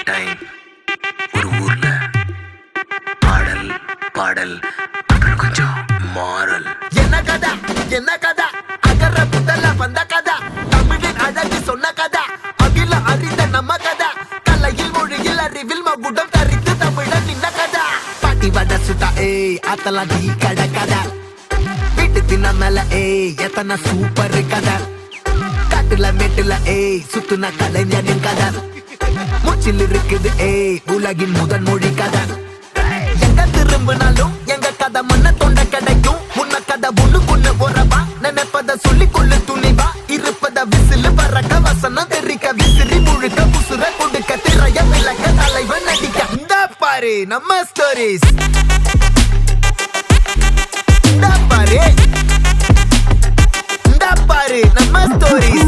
Time ஒரு ஊர்ல பாடல் பாடல் அப்புறம் கொஞ்சம் மாறல். என்ன கதை அகர புதல வந்த கதை, தமிழின் அழகு சொன்ன கதை, அகில அறிந்த நம்ம கதை, கலையில் மொழியில் அறிவில் மகுடம் தரித்து தமிழன் நின்ன கதை. பாட்டி வட சுட்டா அத்தலாம் டீ கடை கதை, வீட்டு தின்ன மேல எத்தனை சூப்பர் கதை, காட்டுல மேட்டுல சுத்துன கலைஞனின் கதை, மூச்சில் இருக்குது உலகின் முதன் மொழி கதை. எங்க திரும்பினாலும் எங்க கதை மண்ண தொண்ட கிடைக்கும், முன்ன கதை ஒண்ணுக்குள்ள போறவா, நினைப்பத சொல்லி கொள்ளு துணிவா, இருப்பத விசிலு பறக்க வசனம் தெரிக்க விசிறி முழுக்க புசுர கொடுக்க திரைய விளக்க தலைவன் நடிக்க. இந்த பாரு நம்ம ஸ்டோரிஸ், இந்த பாரு நம்ம ஸ்டோரிஸ்.